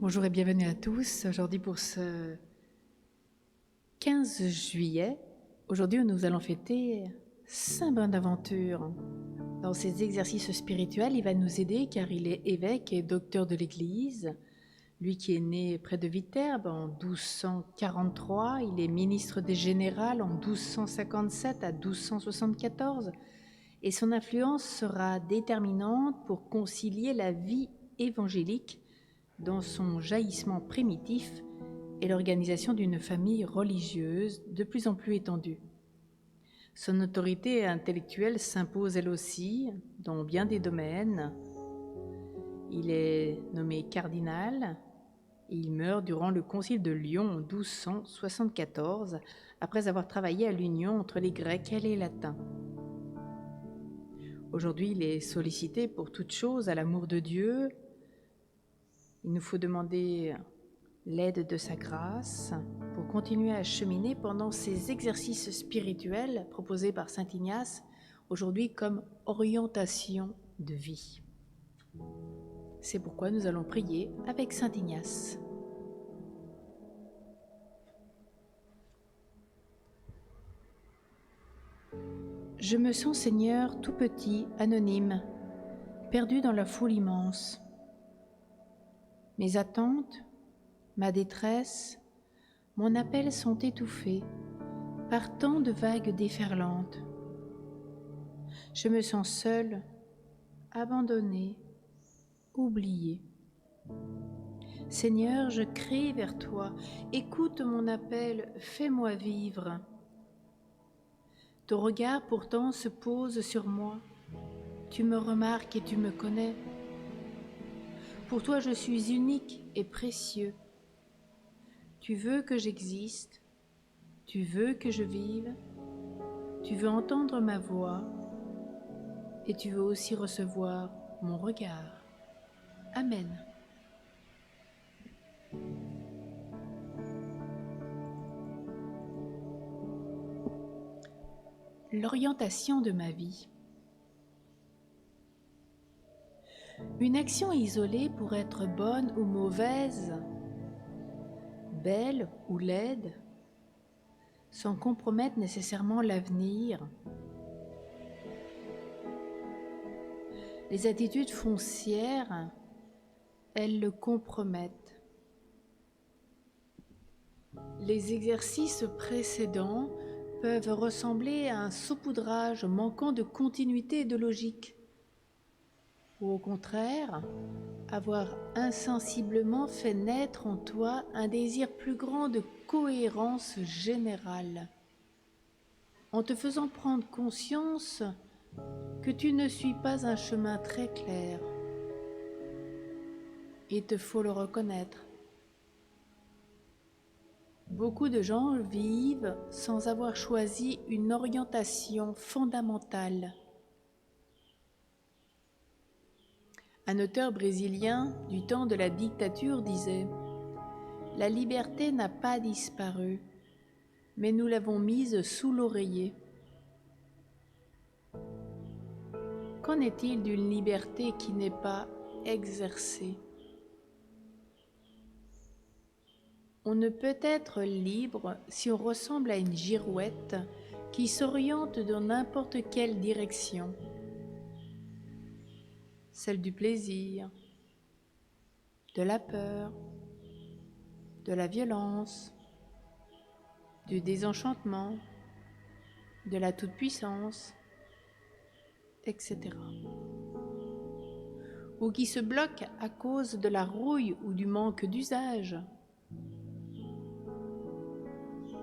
Bonjour et bienvenue à tous. Aujourd'hui pour ce 15 juillet, aujourd'hui nous allons fêter Saint Bonaventure. Dans ses exercices spirituels, il va nous aider car il est évêque et docteur de l'Église. Lui qui est né près de Viterbe en 1243, il est ministre des Générales en 1257 à 1274 et son influence sera déterminante pour concilier la vie évangélique dans son jaillissement primitif et l'organisation d'une famille religieuse de plus en plus étendue. Son autorité intellectuelle s'impose elle aussi dans bien des domaines. Il est nommé cardinal et il meurt durant le concile de Lyon en 1274 après avoir travaillé à l'union entre les Grecs et les Latins. Aujourd'hui, il est sollicité pour toute chose à l'amour de Dieu. Il nous faut demander l'aide de sa grâce pour continuer à cheminer pendant ces exercices spirituels proposés par saint Ignace, aujourd'hui comme orientation de vie. C'est pourquoi nous allons prier avec saint Ignace. Je me sens, Seigneur, tout petit, anonyme, perdu dans la foule immense. Mes attentes, ma détresse, mon appel sont étouffés par tant de vagues déferlantes. Je me sens seul, abandonné, oublié. Seigneur, je crie vers toi, écoute mon appel, fais-moi vivre. Ton regard pourtant se pose sur moi, tu me remarques et tu me connais. Pour toi je suis unique et précieux. Tu veux que j'existe, tu veux que je vive, tu veux entendre ma voix et tu veux aussi recevoir mon regard. Amen. L'orientation de ma vie. Une action isolée pour être bonne ou mauvaise, belle ou laide, sans compromettre nécessairement l'avenir. Les attitudes foncières, elles le compromettent. Les exercices précédents peuvent ressembler à un saupoudrage manquant de continuité et de logique, ou au contraire, avoir insensiblement fait naître en toi un désir plus grand de cohérence générale, en te faisant prendre conscience que tu ne suis pas un chemin très clair. Il te faut le reconnaître. Beaucoup de gens vivent sans avoir choisi une orientation fondamentale. Un auteur brésilien du temps de la dictature disait « La liberté n'a pas disparu, mais nous l'avons mise sous l'oreiller. » Qu'en est-il d'une liberté qui n'est pas exercée ? On ne peut être libre si on ressemble à une girouette qui s'oriente dans n'importe quelle direction. Celle du plaisir, de la peur, de la violence, du désenchantement, de la toute-puissance, etc. Ou qui se bloque à cause de la rouille ou du manque d'usage.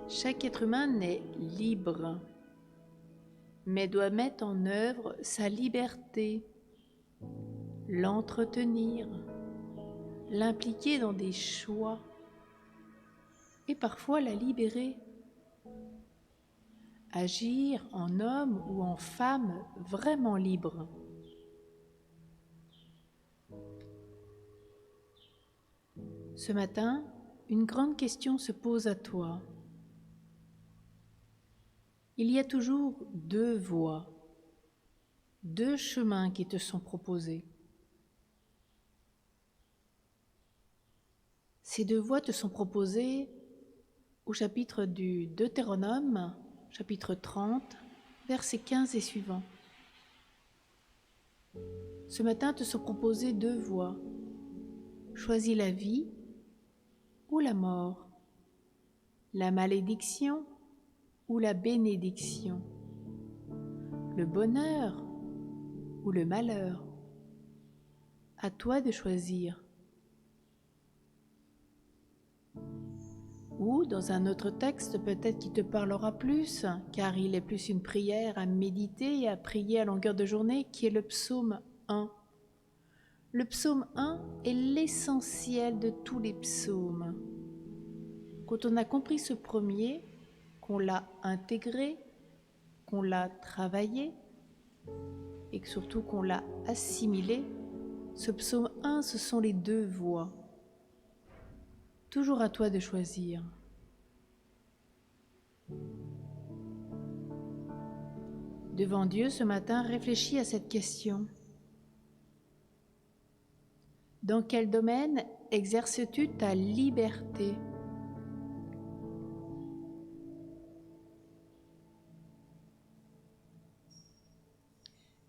Chaque être humain n'est libre, mais doit mettre en œuvre sa liberté, l'entretenir, l'impliquer dans des choix et parfois la libérer. Agir en homme ou en femme vraiment libre. Ce matin, une grande question se pose à toi. Il y a toujours deux voies, deux chemins qui te sont proposés. Ces deux voies te sont proposées au chapitre du Deutéronome, chapitre 30, versets 15 et suivants. Ce matin te sont proposées deux voies. Choisis la vie ou la mort, la malédiction ou la bénédiction, le bonheur ou le malheur. À toi de choisir. Ou dans un autre texte peut-être qui te parlera plus, car il est plus une prière à méditer et à prier à longueur de journée, qui est le psaume 1. Le psaume 1 est l'essentiel de tous les psaumes. Quand on a compris ce premier, qu'on l'a intégré, qu'on l'a travaillé et que surtout qu'on l'a assimilé, ce psaume 1, ce sont les deux voies. Toujours à toi de choisir. Devant Dieu ce matin, réfléchis à cette question. Dans quel domaine exerces-tu ta liberté ?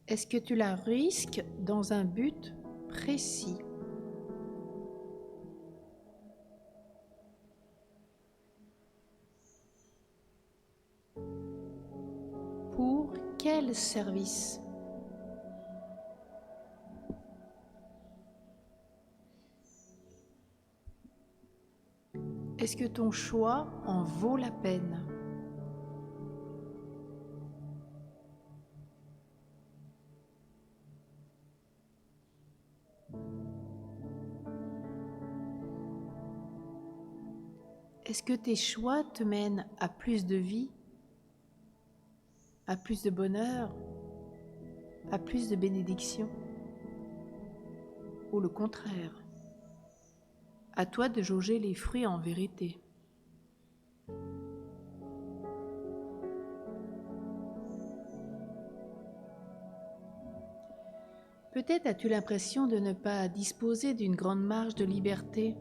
Est-ce que tu la risques dans un but précis ? Pour quel service ? Est-ce que ton choix en vaut la peine ? Est-ce que tes choix te mènent à plus de vie, à plus de bonheur, à plus de bénédiction ? Ou le contraire ? À toi de jauger les fruits en vérité. Peut-être as-tu l'impression de ne pas disposer d'une grande marge de liberté.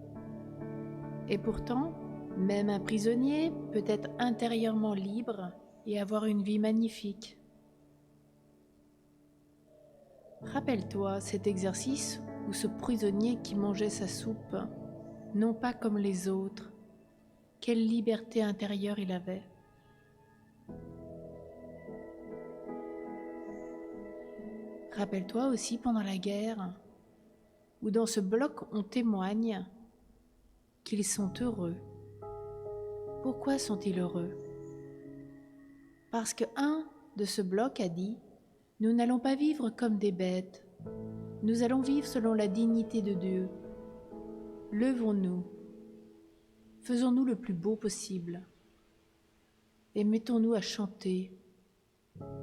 Et pourtant, même un prisonnier peut être intérieurement libre et avoir une vie magnifique. Rappelle-toi cet exercice où ce prisonnier qui mangeait sa soupe, non pas comme les autres, quelle liberté intérieure il avait. Rappelle-toi aussi pendant la guerre, où dans ce bloc on témoigne qu'ils sont heureux. Pourquoi sont-ils heureux ? Parce qu'un de ce bloc a dit « Nous n'allons pas vivre comme des bêtes, nous allons vivre selon la dignité de Dieu. Levons-nous, faisons-nous le plus beau possible et mettons-nous à chanter,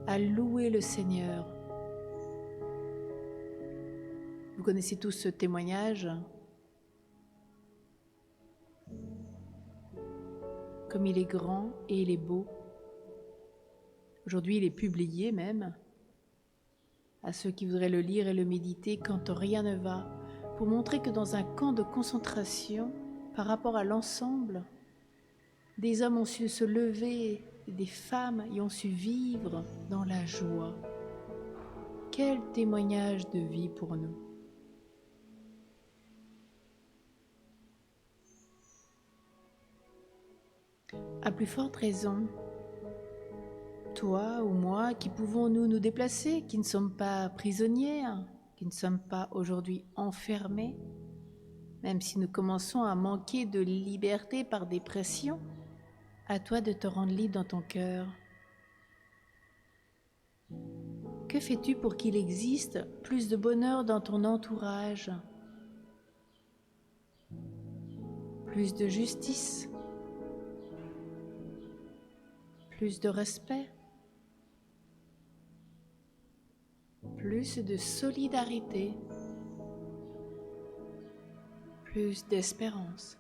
à louer le Seigneur. » Vous connaissez tous ce témoignage. Comme il est grand et il est beau. Aujourd'hui, il est publié même à ceux qui voudraient le lire et le méditer quand rien ne va, pour montrer que dans un camp de concentration, par rapport à l'ensemble, des hommes ont su se lever, et des femmes y ont su vivre dans la joie. Quel témoignage de vie pour nous! À plus forte raison, toi ou moi qui pouvons nous déplacer, qui ne sommes pas prisonniers, qui ne sommes pas aujourd'hui enfermés, même si nous commençons à manquer de liberté par des pressions, à toi de te rendre libre dans ton cœur. Que fais-tu pour qu'il existe plus de bonheur dans ton entourage, plus de justice, plus de respect, plus de solidarité, plus d'espérance?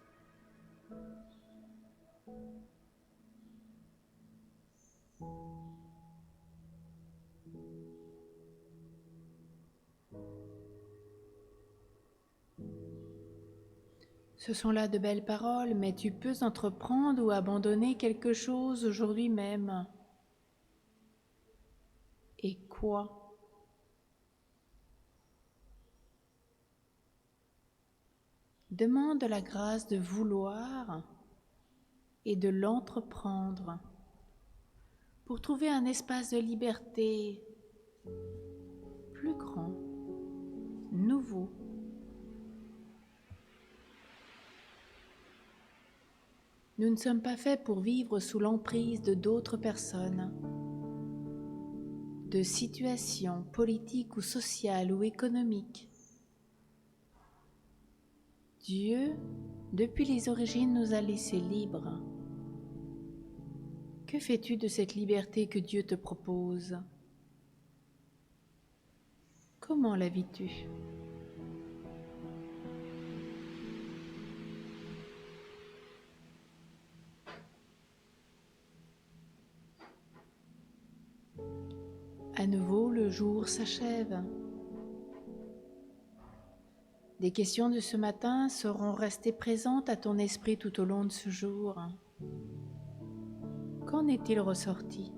Ce sont là de belles paroles, mais tu peux entreprendre ou abandonner quelque chose aujourd'hui même. Et quoi? Demande la grâce de vouloir et de l'entreprendre pour trouver un espace de liberté plus grand, nouveau. Nous ne sommes pas faits pour vivre sous l'emprise de d'autres personnes, de situations politiques ou sociales ou économiques. Dieu, depuis les origines, nous a laissés libres. Que fais-tu de cette liberté que Dieu te propose? Comment la vis-tu? À nouveau, le jour s'achève. Des questions de ce matin seront restées présentes à ton esprit tout au long de ce jour. Qu'en est-il ressorti?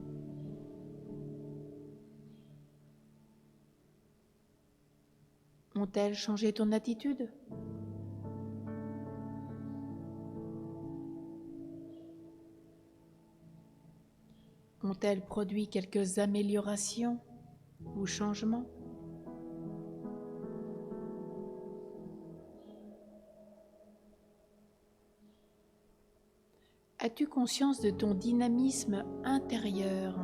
Ont-elles changé ton attitude? Ont-elles produit quelques améliorations ou changements? As-tu conscience de ton dynamisme intérieur?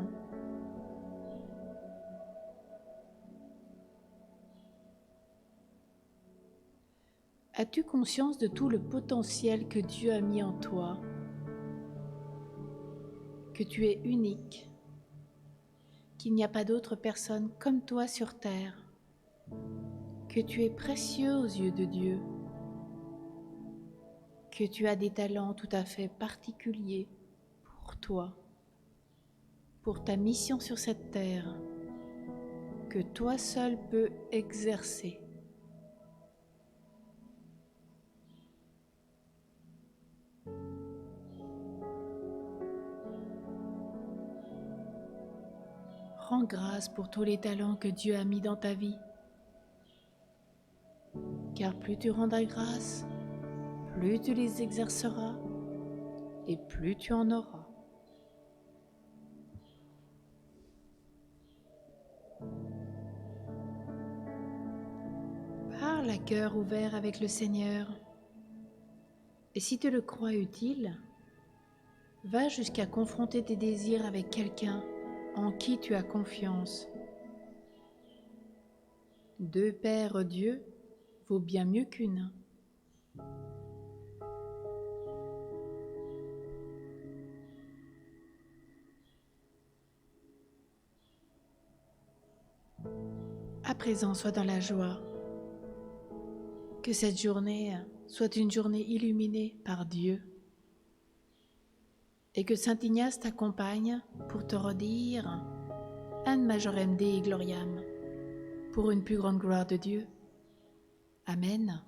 As-tu conscience de tout le potentiel que Dieu a mis en toi? Que tu es unique, qu'il n'y a pas d'autre personne comme toi sur terre, que tu es précieux aux yeux de Dieu, que tu as des talents tout à fait particuliers pour toi, pour ta mission sur cette terre, que toi seul peux exercer. Rends grâce pour tous les talents que Dieu a mis dans ta vie, car plus tu rendras grâce, plus tu les exerceras et plus tu en auras. Parle à cœur ouvert avec le Seigneur. Et si tu le crois utile, va jusqu'à confronter tes désirs avec quelqu'un en qui tu as confiance. Deux pères Dieu vaut bien mieux qu'une. À présent, sois dans la joie. Que cette journée soit une journée illuminée par Dieu. Et que Saint Ignace t'accompagne pour te redire An Majorem Dei Gloriam, pour une plus grande gloire de Dieu. Amen.